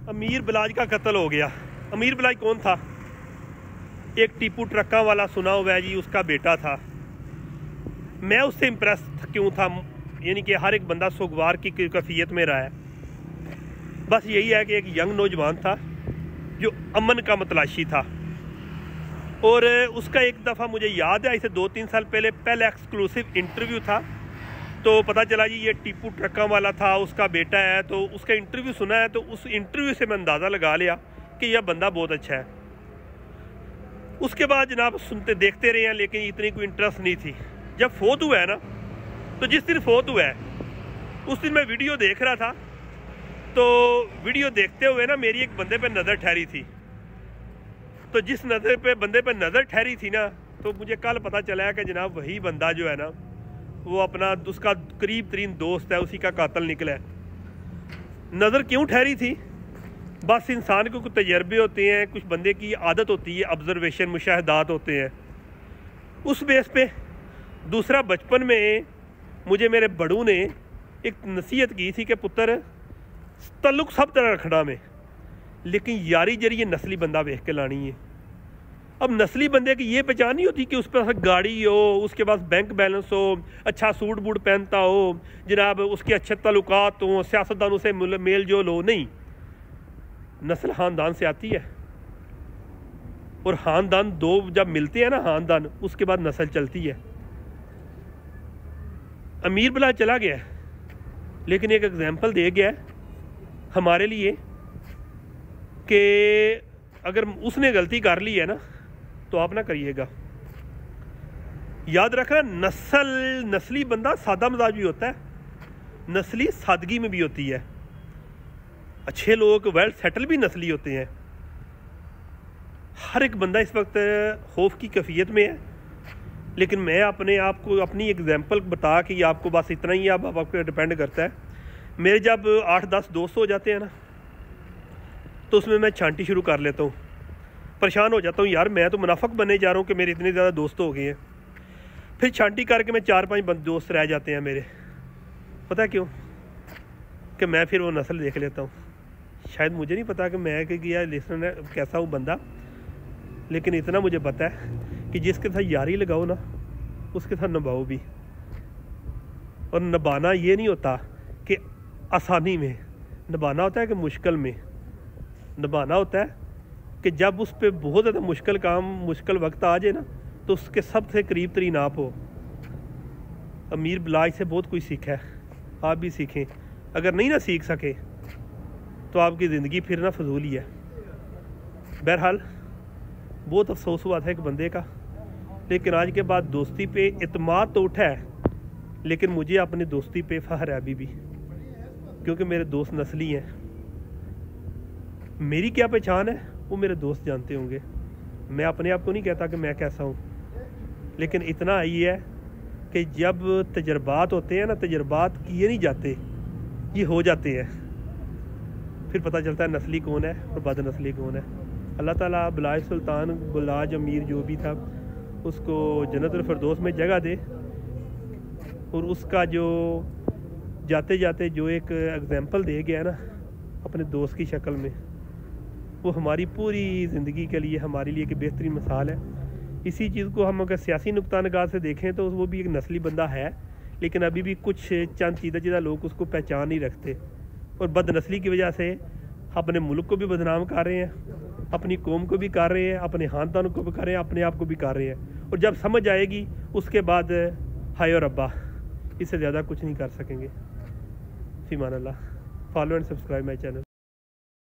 अमीर बिलाज का कत्ल हो गया। अमीर बिलाज कौन था? एक टीपू ट्रक्का वाला सुना हुआ है जी, उसका बेटा था। मैं उससे इम्प्रेस क्यों था? यानी कि हर एक बंदा सुगवार की कैफियत में रहा है। बस यही है कि एक यंग नौजवान था जो अमन का मतलाशी था। और उसका एक दफ़ा मुझे याद है, इसे 2-3 साल पहले एक्सक्लूसिव इंटरव्यू था, तो पता चला जी ये टीपू ट्रक्का वाला था, उसका बेटा है। तो उसका इंटरव्यू सुना है, तो उस इंटरव्यू से मैं अंदाज़ा लगा लिया कि यह बंदा बहुत अच्छा है। उसके बाद जनाब सुनते देखते रहे हैं, लेकिन इतनी कोई इंटरेस्ट नहीं थी। जब फोत हुआ है ना, तो जिस दिन फोत हुआ है उस दिन मैं वीडियो देख रहा था, तो वीडियो देखते हुए ना मेरी एक बंदे पे नज़र ठहरी थी। तो जिस बंदे पे नज़र ठहरी थी ना, तो मुझे कल पता चला है कि जनाब वही बंदा जो है ना, वो अपना उसका करीब तरीन दोस्त है, उसी का कातिल निकला है। नज़र क्यों ठहरी थी? बस इंसान को कुछ तजर्बे होते हैं, कुछ बंदे की आदत होती है, ऑब्जर्वेशन, मुशाहदात होते हैं। उस बेस पे दूसरा, बचपन में मुझे मेरे बड़ू ने एक नसीहत की थी कि पुत्र तल्लुक सब तरह रखना में, लेकिन यारी जरिए नस्ली बंदा वेख के लानी है। अब नस्ली बंदे की ये पहचान नहीं होती कि उस पर गाड़ी हो, उसके पास बैंक बैलेंस हो, अच्छा सूट बूट पहनता हो, जनाब उसके अच्छे ताल्लुकात हो, सियासतदानों से मेल जोल हो। नहीं, नस्ल ख़ानदान से आती है, और ख़ानदान दो जब मिलते हैं ना, ख़ानदान, उसके बाद नस्ल चलती है। अमीर बिला चला गया, लेकिन एक एग्जाम्पल दे गया हमारे लिए कि अगर उसने गलती कर ली है ना, तो आप ना करिएगा। याद रखना, नस्ली बंदा सादा मिजाज भी होता है, नस्ली सादगी में भी होती है। अच्छे लोग वेल सेटल भी नस्ली होते हैं। हर एक बंदा इस वक्त खौफ की कैफियत में है, लेकिन मैं अपने आप को अपनी एग्जाम्पल बता कि आपको बस इतना ही अब आपको डिपेंड करता है। मेरे जब 8-10 दोस्त हो जाते हैं ना, तो उसमें मैं छांटी शुरू कर लेता हूँ। परेशान हो जाता हूँ, यार मैं तो मुनाफिक बनने जा रहा हूँ कि मेरे इतने ज़्यादा दोस्त हो गए हैं। फिर छांटी करके मैं 4-5 दोस्त रह जाते हैं मेरे। पता क्यों? कि मैं फिर वो नस्ल देख लेता हूँ। शायद मुझे नहीं पता कि मैं कि यार लिसनर कैसा हूँ बंदा, लेकिन इतना मुझे पता है कि जिसके साथ यारी लगाओ ना, उसके साथ निभाओ भी। और निभाना ये नहीं होता कि आसानी में, निभाना होता है कि मुश्किल में। निभाना होता है कि जब उस पर बहुत ज़्यादा मुश्किल काम, मुश्किल वक्त आ जाए ना, तो उसके सबसे करीब तरीन आप हो। अमीर बिलाज से बहुत कुछ सीखा है, आप भी सीखें। अगर नहीं ना सीख सके तो आपकी ज़िंदगी फिर ना फजूल ही है। बहरहाल बहुत अफसोस हुआ था एक बंदे का, लेकिन आज के बाद दोस्ती पे इत्मीनान तो उठा है, लेकिन मुझे अपनी दोस्ती पे फ़ख्र है अभी भी, क्योंकि मेरे दोस्त नस्ली हैं। मेरी क्या पहचान है वो मेरे दोस्त जानते होंगे। मैं अपने आप को नहीं कहता कि मैं कैसा हूँ, लेकिन इतना ही है कि जब तजर्बात होते हैं ना, तजर्बात किए नहीं जाते, ये हो जाते हैं, फिर पता चलता है नस्ली कौन है और बद नस्ली कौन है। अल्लाह ताला बिलाज सुल्तान, बिलाज अमीर जो भी था, उसको जन्नतुल फिरदौस में जगह दे। और उसका जो जाते जाते जो एक एग्जाम्पल दे गया ना अपने दोस्त की शक्ल में, वो हमारी पूरी ज़िंदगी के लिए, हमारे लिए एक बेहतरीन मिसाल है। इसी चीज़ को हम अगर सियासी नुक्ता निगाह से देखें तो वो भी एक नस्ली बंदा है, लेकिन अभी भी कुछ चंद सीधा लोग उसको पहचान नहीं रखते, और बदनस्ली की वजह से अपने मुल्क को भी बदनाम कर रहे हैं, अपनी कौम को भी कर रहे हैं, अपने ख़ानदान को भी कर रहे हैं, अपने आप को भी कर रहे हैं। और जब समझ आएगी उसके बाद हाय और अब्बा, इससे ज़्यादा कुछ नहीं कर सकेंगे। फ़िमान अल्लाह। Follow and subscribe my channel.